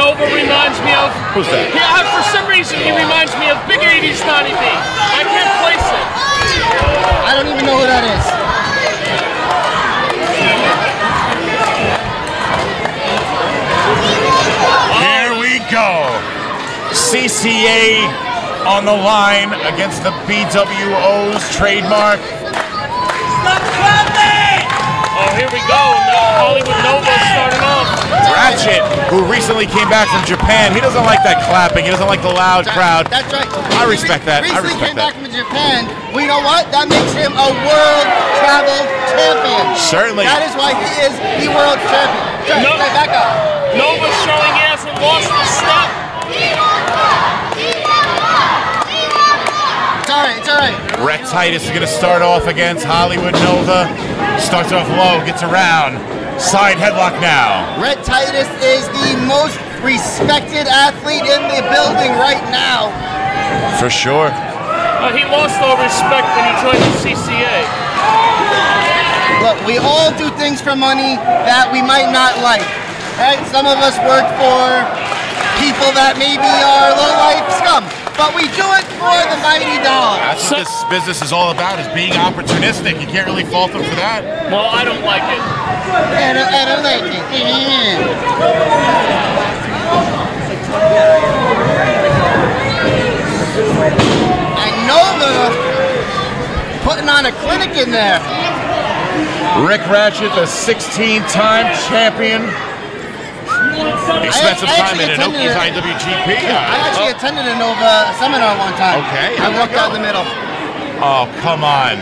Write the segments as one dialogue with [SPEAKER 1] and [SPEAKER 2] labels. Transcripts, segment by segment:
[SPEAKER 1] Nova reminds me of?
[SPEAKER 2] Who's that?
[SPEAKER 1] Yeah, for some reason he reminds me of big 80s Donnie B. I can't place it.
[SPEAKER 3] I don't even know who that is.
[SPEAKER 2] Here we go. CCA on the line against the BWO's trademark.
[SPEAKER 1] Oh, here we go. Hollywood Nova starting off.
[SPEAKER 2] Ratchet, who recently came back from Japan, he doesn't like that clapping. He doesn't like the loud crowd.
[SPEAKER 3] That's right.
[SPEAKER 2] I respect that. I
[SPEAKER 3] Recently
[SPEAKER 2] respect
[SPEAKER 3] came back from Japan. Well, you know what? That makes him a world travel champion.
[SPEAKER 2] Certainly.
[SPEAKER 3] That is why he is the world champion. Sorry,
[SPEAKER 1] No.
[SPEAKER 3] back up.
[SPEAKER 1] Nova's showing he hasn't lost a step.
[SPEAKER 3] It's all right. It's all right.
[SPEAKER 2] Rhett Titus is going to start off against Hollywood Nova. Starts off low, gets around. Side headlock now.
[SPEAKER 3] Rhett Titus is the most respected athlete in the building right now.
[SPEAKER 2] For sure.
[SPEAKER 1] He lost all respect when he joined the CCA.
[SPEAKER 3] Look, we all do things for money that we might not like, right? Some of us work for people that maybe are low-life scum, but we do it for the mighty dollar.
[SPEAKER 2] That's what this business is all about, is being opportunistic. You can't really fault them for that.
[SPEAKER 1] Well, I don't like it.
[SPEAKER 3] I don't like it. And Nova putting on a clinic in there.
[SPEAKER 2] Rick Ratchet, the 16-time champion. He spent some time in Inoki's IWGP.
[SPEAKER 3] I actually attended a Nova seminar one time.
[SPEAKER 2] Okay.
[SPEAKER 3] I walked out in the middle.
[SPEAKER 2] Oh, come on.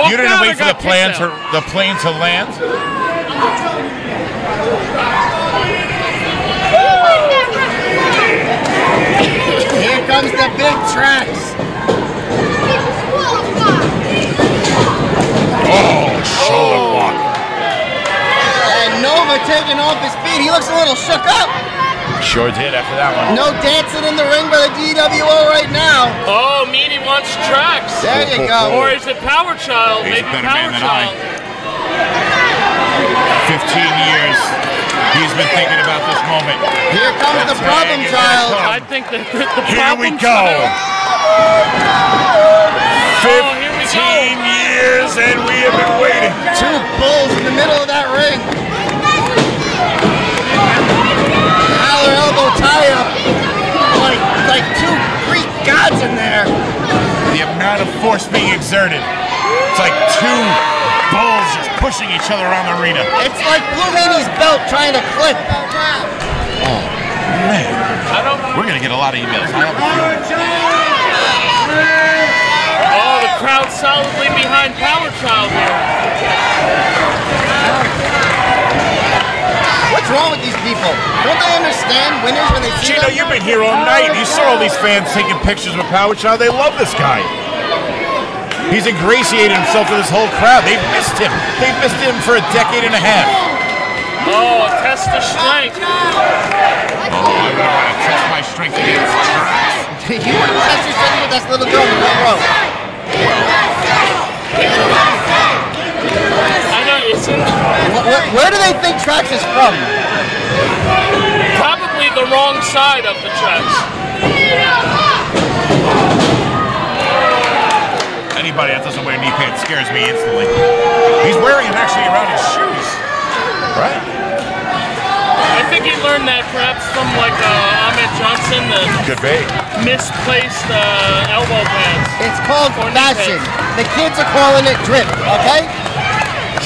[SPEAKER 2] You didn't wait for the plane to land?
[SPEAKER 3] Here comes the big Traxx.
[SPEAKER 2] Oh, shoulder block.
[SPEAKER 3] And Nova taking off his feet. He looks a little shook up.
[SPEAKER 2] Sure did after that one.
[SPEAKER 3] No dancing in the ring by the BWO right now.
[SPEAKER 1] Oh, Meanie wants Traxx.
[SPEAKER 3] There you go.
[SPEAKER 1] Or is it Power Child?
[SPEAKER 2] He's a
[SPEAKER 1] Maybe
[SPEAKER 2] better
[SPEAKER 1] Power
[SPEAKER 2] man than
[SPEAKER 1] Child.
[SPEAKER 2] 15 years. He's been thinking about this moment.
[SPEAKER 3] Here comes the problem child.
[SPEAKER 1] I think that the
[SPEAKER 2] Here we
[SPEAKER 1] problem
[SPEAKER 2] go.
[SPEAKER 1] child.
[SPEAKER 2] 15 years and we have been waiting.
[SPEAKER 3] Two bulls in the middle of that ring. Collar elbow tie up. Like two Greek gods in there.
[SPEAKER 2] The amount of force being exerted. It's like two bulls just pushing each other around the arena.
[SPEAKER 3] It's like Blue Meanie's belt trying to clip.
[SPEAKER 2] Oh, man. We're going to get a lot of emails. I have a feeling.
[SPEAKER 1] Oh, the crowd solidly behind Power Child here.
[SPEAKER 3] What's wrong with these people? Don't they understand winners when they see
[SPEAKER 2] Gino,
[SPEAKER 3] them?
[SPEAKER 2] you've been here all night. You saw all these fans taking pictures with Power Child. They love this guy. He's ingratiated himself to this whole crowd. They've missed him. They've missed him for a decade and a half.
[SPEAKER 1] Oh, a test of strength.
[SPEAKER 2] Oh, I'm going to test my strength against Traxx.
[SPEAKER 3] You wouldn't test your strength with this little girl in the front row.
[SPEAKER 1] I know, it's in
[SPEAKER 3] Where do they think Traxx is from?
[SPEAKER 1] probably the wrong side of the tracks.
[SPEAKER 2] Anybody that doesn't wear knee pads scares me instantly. He's wearing them actually around his shoes, right?
[SPEAKER 1] I think he learned that perhaps from like Ahmed Johnson, the
[SPEAKER 2] Could be.
[SPEAKER 1] misplaced elbow pads.
[SPEAKER 3] It's called
[SPEAKER 1] Or knee
[SPEAKER 3] fashion.
[SPEAKER 1] pads.
[SPEAKER 3] The kids are calling it drip, okay?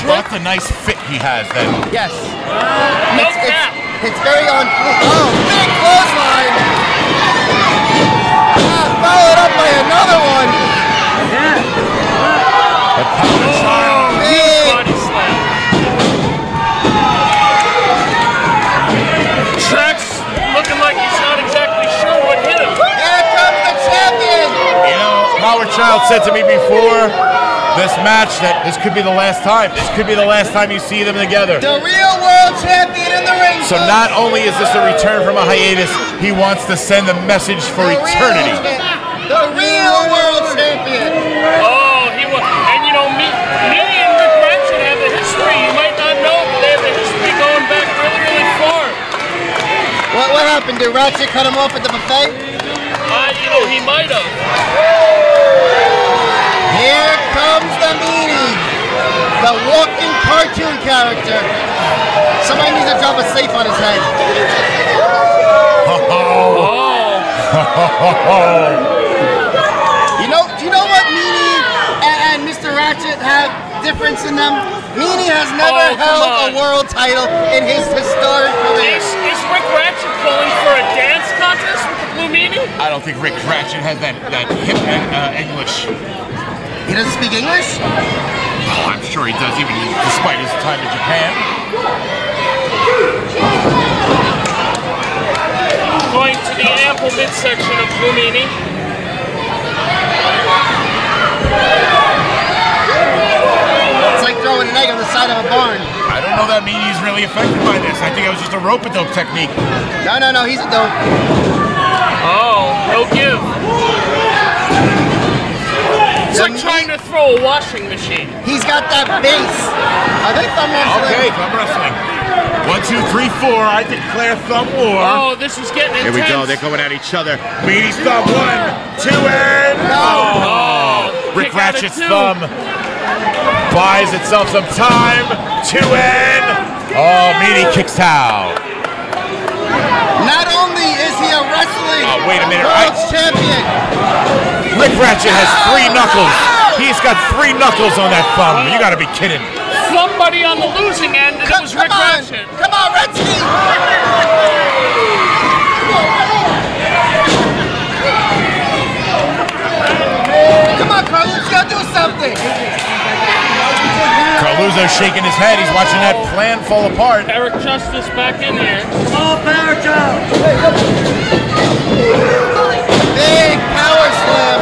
[SPEAKER 2] Well, that's a nice fit he has then.
[SPEAKER 3] Yes.
[SPEAKER 1] No cap.
[SPEAKER 3] It's very on fleek. Oh, big clothesline! Followed up by another one.
[SPEAKER 2] The Power Child.
[SPEAKER 3] Big.
[SPEAKER 1] Body slam. Traxx looking like he's not exactly sure what hit him.
[SPEAKER 3] Here comes the champion.
[SPEAKER 2] You know, Power Child said to me before this match that this could be the last time. This could be the last time you see them together.
[SPEAKER 3] The real world champion in the ring.
[SPEAKER 2] So not only is this a return from a hiatus, he wants to send a message for eternity.
[SPEAKER 3] The real world champion.
[SPEAKER 1] Oh, he was. And you know, me and Rick Ratchet have a history. You might not know, but they have a history going back really, really far.
[SPEAKER 3] Well, What happened? Did Ratchet cut him off at the buffet?
[SPEAKER 1] You know, he might have.
[SPEAKER 3] Here comes the meanie, the walking cartoon character. Somebody needs to drop a safe on his head. Do you know what Meanie and Mr. Ratchet have difference in them? Meanie has never held a world title in his historic career.
[SPEAKER 1] Is Rick Ratchet going for a dance contest with the Blue Meanie?
[SPEAKER 2] I don't think Rick Ratchet has that hip English.
[SPEAKER 3] He doesn't speak English?
[SPEAKER 2] Oh, I'm sure he does, even despite his time in Japan.
[SPEAKER 1] Going to the ample midsection of Blue Meanie.
[SPEAKER 3] It's like throwing an egg on the side of a barn.
[SPEAKER 2] I don't know that Meanie's really affected by this. I think it was just a rope-a-dope technique.
[SPEAKER 3] No, he's a dope.
[SPEAKER 1] Oh, no give. It's like trying to throw a washing machine.
[SPEAKER 3] He's got that base. Are they thumb wrestling?
[SPEAKER 2] Okay, thumb wrestling. 1, 2, 3, 4. I declare thumb war.
[SPEAKER 1] Oh, this is getting intense.
[SPEAKER 2] Here we go. They're going at each other. Meanie's thumb. 1, 2, and
[SPEAKER 3] no.
[SPEAKER 2] Rick Ratchet's thumb buys itself some time. 2 and Meanie kicks out.
[SPEAKER 3] Not only is he a wrestling
[SPEAKER 2] wait a minute.
[SPEAKER 3] world champion,
[SPEAKER 2] Rick Ratchet has 3 knuckles. He's got 3 knuckles on that thumb. You got to be kidding.
[SPEAKER 1] Somebody on the losing end, and it was Rick Ratchet.
[SPEAKER 3] Come on, Retsky! Come on, Carlos, you gotta do something.
[SPEAKER 2] Carluzzo's shaking his head. He's watching that plan fall apart.
[SPEAKER 1] Eric Justice back in here.
[SPEAKER 3] Oh, power jump! Big power slam.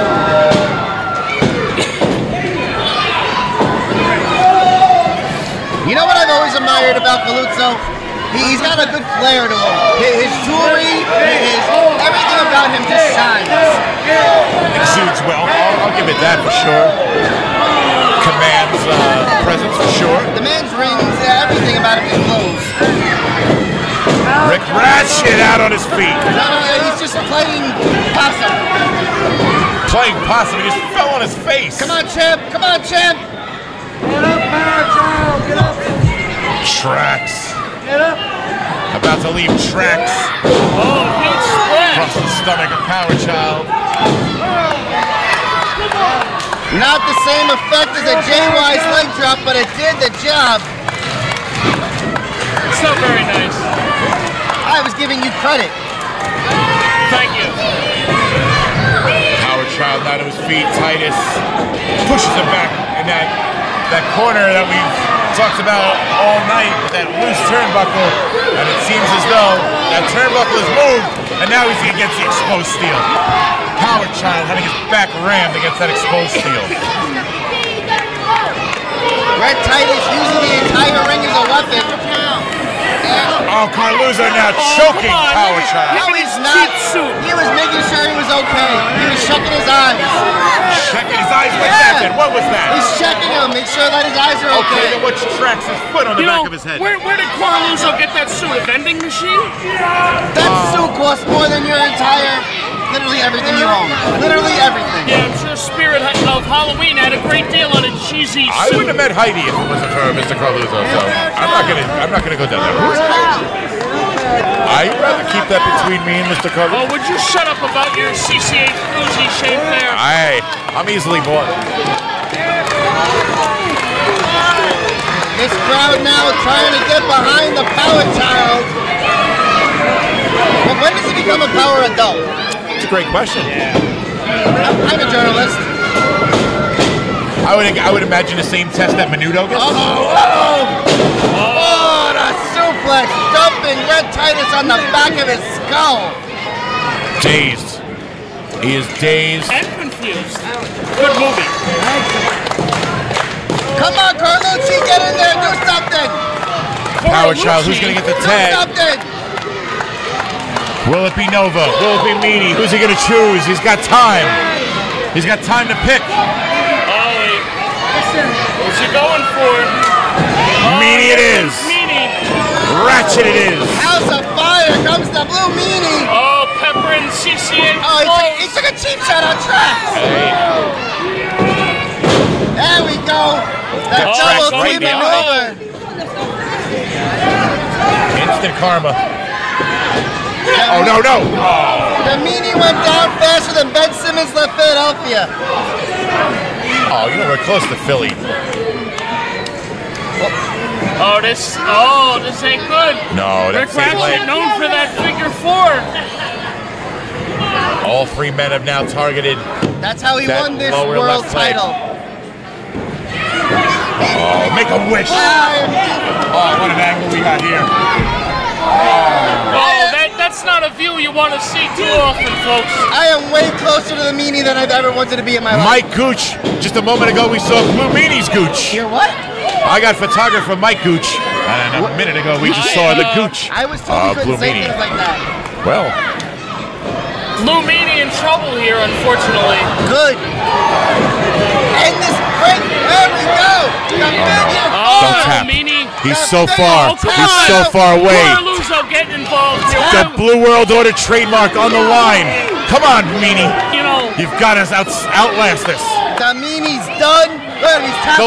[SPEAKER 3] You know what I've always admired about Galuzzo? He's got a good flair to him. His jewelry, everything about him just shines.
[SPEAKER 2] Exudes well. I'll give it that for sure. Commands presence for sure.
[SPEAKER 3] The man's rings, everything about him just glows.
[SPEAKER 2] Rick Ratchet out on his feet.
[SPEAKER 3] No, he's just playing possum.
[SPEAKER 2] Playing possum. He just fell on his face.
[SPEAKER 3] Come on, champ. Come on, champ. Get up, power child. Get up.
[SPEAKER 2] Traxx.
[SPEAKER 3] Get up.
[SPEAKER 2] About to leave Traxx.
[SPEAKER 1] Oh, huge splash.
[SPEAKER 2] Across the stomach of Power Child.
[SPEAKER 3] Not the same effect as a J-Wise leg drop, but it did the job.
[SPEAKER 1] It's not very nice.
[SPEAKER 3] I was giving you credit.
[SPEAKER 1] Thank you.
[SPEAKER 2] Power Child out of his feet. Titus pushes him back in that corner that we've talked about all night with that loose turnbuckle, and it seems as though that turnbuckle is moved, and now he's against the exposed steel. Power Child having his back rammed against that exposed steel.
[SPEAKER 3] Red Titus using the entire ring as a weapon.
[SPEAKER 2] Oh, Carluzzo now choking Power Child.
[SPEAKER 3] No, he's not. He was making sure he was okay. He was checking his eyes.
[SPEAKER 2] Checking his eyes? What's that then? What was that?
[SPEAKER 3] He's checking him, make sure that his eyes are okay.
[SPEAKER 2] Okay, then what's Traxx's foot on the back of his head?
[SPEAKER 1] Where did Carluzzo get that suit? A vending machine?
[SPEAKER 3] That suit costs more than your entire, literally everything you own. Literally everything.
[SPEAKER 1] Yeah, I'm sure Spirit of Halloween had a great deal on a cheesy suit.
[SPEAKER 2] I wouldn't have met Heidi if it wasn't for Mr. Carluzzo, so I'm not gonna go down that route. I'd rather keep that between me and Mr. Carluzzo.
[SPEAKER 1] Oh, would you shut up about your CCH Fuji shape there?
[SPEAKER 2] I'm easily bought.
[SPEAKER 3] This crowd now trying to get behind the Power Child. But when does he become a power adult?
[SPEAKER 2] It's a great question.
[SPEAKER 3] I'm a journalist.
[SPEAKER 2] I would imagine the same test that Menudo gets.
[SPEAKER 3] Oh, the suplex dumping Red Titus on the back of his skull.
[SPEAKER 2] Dazed. He is dazed.
[SPEAKER 1] And confused. Good movie.
[SPEAKER 3] Come on, Carlucci, get in there, do something.
[SPEAKER 2] Power Child, who's gonna get the tag?
[SPEAKER 3] Do something.
[SPEAKER 2] Will it be Nova? Will it be Meanie? Who's he gonna choose? He's got time. He's got time to pick.
[SPEAKER 1] What's he going for?
[SPEAKER 2] Meanie it is.
[SPEAKER 1] Meanie.
[SPEAKER 2] Ratchet it is.
[SPEAKER 3] House of Fire. here comes the blue meanie.
[SPEAKER 1] Oh, Pepper and CCA.
[SPEAKER 3] Oh, he took a cheap shot on Traxx. There we go. The double
[SPEAKER 2] right
[SPEAKER 3] team
[SPEAKER 2] now.
[SPEAKER 3] over.
[SPEAKER 2] Instant karma. Oh, no, no.
[SPEAKER 3] The meanie went down faster than Ben Simmons left Philadelphia.
[SPEAKER 2] Oh, you know, we're close to Philly.
[SPEAKER 1] Oh, this ain't good.
[SPEAKER 2] No, that's
[SPEAKER 1] Ratchet known for that figure 4.
[SPEAKER 2] All 3 men have now targeted.
[SPEAKER 3] That's how he
[SPEAKER 2] That
[SPEAKER 3] won this
[SPEAKER 2] lower
[SPEAKER 3] world
[SPEAKER 2] left leg.
[SPEAKER 3] title.
[SPEAKER 2] Oh, make a wish. Oh, what an angle we got here.
[SPEAKER 1] Oh, that's not a view you want to see too often, folks.
[SPEAKER 3] I am way closer to the meanie than I've ever wanted to be in my life.
[SPEAKER 2] Mike Gooch. Just a moment ago, we saw Blue Meanie's Gooch.
[SPEAKER 3] You're what?
[SPEAKER 2] I got photographer Mike Gooch, and a minute ago we just saw the Gooch.
[SPEAKER 3] I was told you
[SPEAKER 2] Blue
[SPEAKER 3] couldn't say
[SPEAKER 2] Meanie.
[SPEAKER 3] things like that.
[SPEAKER 2] Well,
[SPEAKER 1] Blue Meanie in trouble here, unfortunately.
[SPEAKER 3] Good. And this break, there we go. The figure
[SPEAKER 2] don't
[SPEAKER 3] four.
[SPEAKER 2] tap.
[SPEAKER 1] Meanie.
[SPEAKER 2] He's so far.
[SPEAKER 1] Oh, come
[SPEAKER 2] He's
[SPEAKER 1] on.
[SPEAKER 2] so far away.
[SPEAKER 1] Carluso getting involved here.
[SPEAKER 2] The Blue World Order trademark on the line. Come on, Meanie.
[SPEAKER 1] You know,
[SPEAKER 2] You've got us outlast this.
[SPEAKER 3] The meanie's done. Look, he's tapping.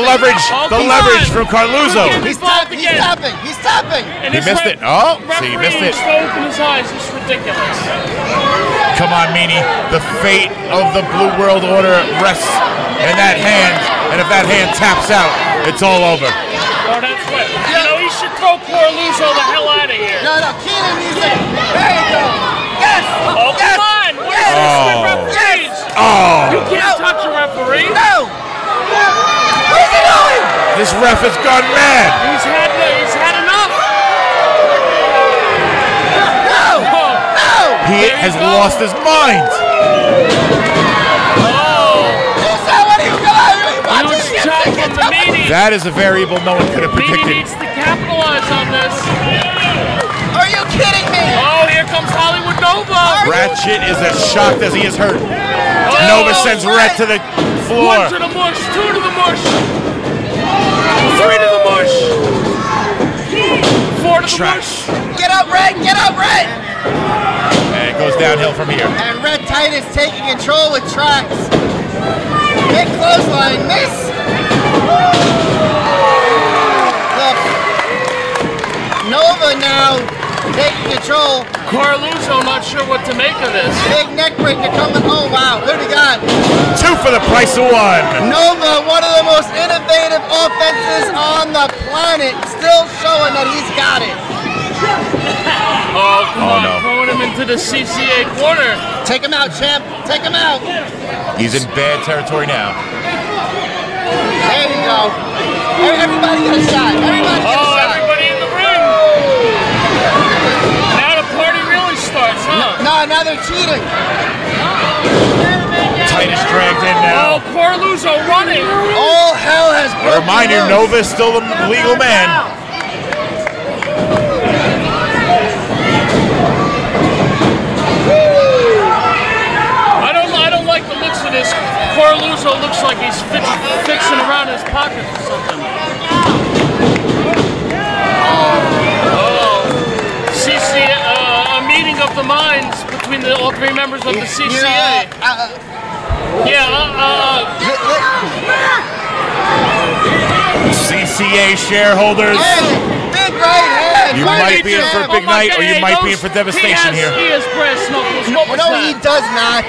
[SPEAKER 2] The leverage from Carluso.
[SPEAKER 3] He's tapping. He's tapping. He's tapping.
[SPEAKER 1] and
[SPEAKER 2] He
[SPEAKER 1] this
[SPEAKER 2] missed it. Oh, see, he missed it.
[SPEAKER 1] referee to open his eyes. It's ridiculous.
[SPEAKER 2] Come on, Meanie. The fate of the Blue World Order rests in that hand, and if that hand taps out, it's all over.
[SPEAKER 1] Oh, that's what. You know, he should throw Carluso the hell out of here.
[SPEAKER 3] No, Keenan needs it. There you go. Yes.
[SPEAKER 1] Oh, come on. What is this with referees?
[SPEAKER 2] Oh,
[SPEAKER 1] You can't touch a referee.
[SPEAKER 3] No. What is he doing?
[SPEAKER 2] this ref has gone mad.
[SPEAKER 1] He's had enough.
[SPEAKER 3] No.
[SPEAKER 1] Oh,
[SPEAKER 3] No.
[SPEAKER 2] He
[SPEAKER 1] There you
[SPEAKER 2] has
[SPEAKER 1] go.
[SPEAKER 2] lost his mind.
[SPEAKER 1] oh.
[SPEAKER 3] Is that what he was
[SPEAKER 1] Huge chop from the Meanie.
[SPEAKER 2] That is a variable no one could have
[SPEAKER 1] Meanie
[SPEAKER 2] predicted.
[SPEAKER 1] needs to capitalize on this.
[SPEAKER 3] Are you kidding me?
[SPEAKER 1] Oh, here comes Hollywood Nova.
[SPEAKER 2] Ratchet is as shocked as he is hurt.
[SPEAKER 1] Oh,
[SPEAKER 2] Nova sends Rhett to the floor.
[SPEAKER 1] 1 to the mush, 2 to the mush, 3 to the mush, 4 to the
[SPEAKER 2] Traxx.
[SPEAKER 1] mush.
[SPEAKER 3] Get up, Rhett. Get up, Rhett.
[SPEAKER 2] And it goes downhill from here.
[SPEAKER 3] And Red Titus taking control with Traxx. Big clothesline. Miss. Look. Nova now taking control.
[SPEAKER 1] Carluso not sure what to make of this.
[SPEAKER 3] Big neck breaker coming. Oh, wow. What do we got?
[SPEAKER 2] 2 for the price of 1.
[SPEAKER 3] Nova, one of the most innovative offenses on the planet. Still showing that he's got it.
[SPEAKER 1] Oh, come on,
[SPEAKER 2] no.
[SPEAKER 1] throwing him into the CCA corner.
[SPEAKER 3] Take him out, champ. Take him out.
[SPEAKER 2] He's in bad territory now.
[SPEAKER 3] There you go. Everybody get a shot. Everybody get a
[SPEAKER 1] Oh,
[SPEAKER 3] shot.
[SPEAKER 1] everybody in the ring. Now the party really starts, huh?
[SPEAKER 3] No, now they're cheating.
[SPEAKER 2] Titus dragged in now.
[SPEAKER 1] Oh, Carluso running.
[SPEAKER 3] All hell has
[SPEAKER 2] A
[SPEAKER 3] broken
[SPEAKER 2] reminder,
[SPEAKER 3] loose.
[SPEAKER 2] Nova is still the legal man.
[SPEAKER 1] I don't like the looks of this. Carluso looks like he's fixing around his pocket or something. Oh, CCA, a meeting of the minds between all 3 members of the CCA.
[SPEAKER 2] CCA shareholders,
[SPEAKER 3] Big right hand.
[SPEAKER 2] you might be in for a big night, or you might be in for devastation here.
[SPEAKER 1] He has brass knuckles. What was
[SPEAKER 3] No,
[SPEAKER 1] that?
[SPEAKER 3] he does not.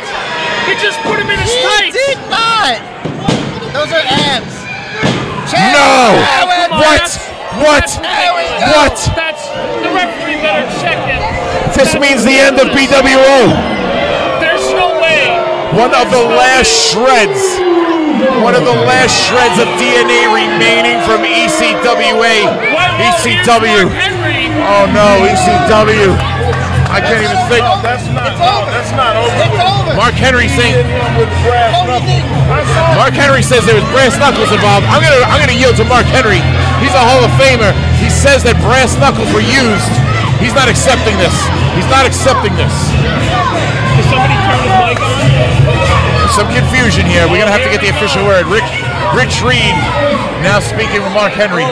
[SPEAKER 1] He just put him in his
[SPEAKER 3] He
[SPEAKER 1] tights.
[SPEAKER 3] did not. Those are abs.
[SPEAKER 2] No!
[SPEAKER 1] Come on,
[SPEAKER 2] What? What?
[SPEAKER 3] There we go.
[SPEAKER 2] What?
[SPEAKER 1] That's the referee better check it.
[SPEAKER 2] This means the end of BWO.
[SPEAKER 1] There's no way.
[SPEAKER 2] One of the last shreds of DNA remaining from ECWA. ECW.
[SPEAKER 1] Henry.
[SPEAKER 2] Oh no, ECW. I can't even think.
[SPEAKER 3] That's not over. It's over.
[SPEAKER 2] Mark Henry saying.
[SPEAKER 3] No, he didn't.
[SPEAKER 2] Mark Henry says there was brass knuckles involved. I'm gonna yield to Mark Henry. He's a Hall of Famer. He says that brass knuckles were used. He's not accepting this. He's not accepting this.
[SPEAKER 1] Did somebody turn his mic on?
[SPEAKER 2] There's some confusion here. We're gonna have to get the official word. Rich Reed now speaking with Mark Henry.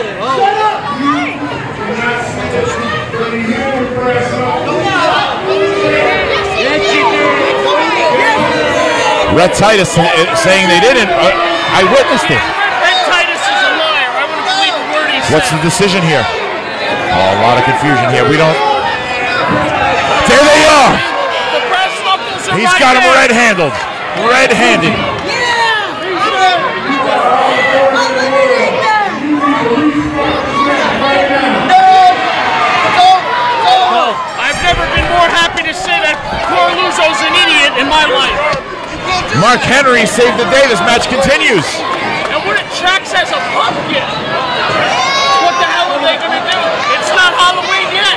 [SPEAKER 2] Rhett Titus saying they didn't. I witnessed it.
[SPEAKER 1] Rhett Titus is a liar. I wouldn't believe a word he said.
[SPEAKER 2] What's the decision here? Oh, a lot of confusion here. We don't. There they are.
[SPEAKER 1] The brass knuckles are
[SPEAKER 2] He's
[SPEAKER 1] right
[SPEAKER 2] got him
[SPEAKER 1] there.
[SPEAKER 2] red-handed. Red-handed.
[SPEAKER 1] I've never been more happy to say that Corluzzo's an idiot in my life.
[SPEAKER 2] Mark Henry saved the day. This match continues.
[SPEAKER 1] And what if Traxx has a pumpkin? What the hell are they going to do? It's not Halloween yet.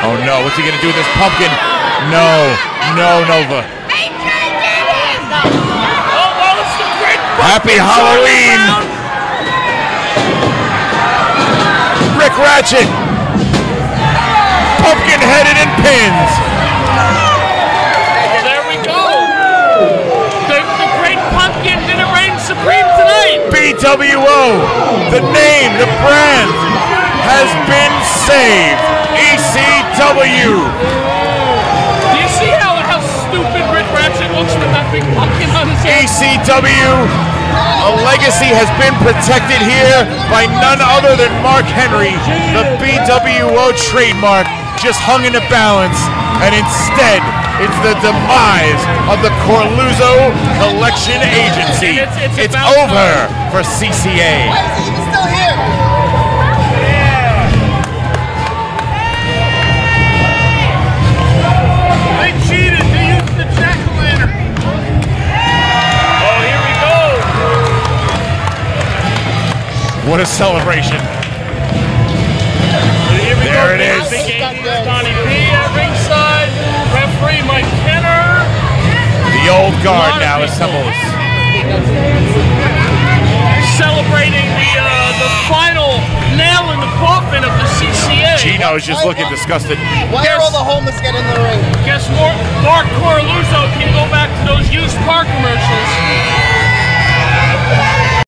[SPEAKER 2] Oh no, what's he going to do with this pumpkin? No, Nova.
[SPEAKER 1] Oh, well, it's the great
[SPEAKER 2] Happy Halloween. Rick Ratchet. Pumpkin-headed and pins.
[SPEAKER 1] Well, there we go. The great pumpkin didn't reign supreme tonight.
[SPEAKER 2] BWO, the name, the brand, has been saved. ECW.
[SPEAKER 1] Do you see how stupid Rick Ratchet looks with that big pumpkin on his head?
[SPEAKER 2] ECW, a legacy has been protected here by none other than Mark Henry. The BWO trademark just hung in the balance, and instead, it's the demise of the Corluzzo Collection Agency. It's over for CCA.
[SPEAKER 3] Why is he even still here?
[SPEAKER 1] They cheated. They used the jack-o'-lantern. Oh, here we go.
[SPEAKER 2] What a celebration. There it is.
[SPEAKER 1] Donnie P at ringside. Referee Mike Kenner.
[SPEAKER 2] The old guard now assembles.
[SPEAKER 1] Celebrating the final nail in the coffin of the CCA.
[SPEAKER 2] Gino is just looking disgusted.
[SPEAKER 3] Why are all the homeless getting in the ring?
[SPEAKER 1] Guess Mark Corluzzo can go back to those used car commercials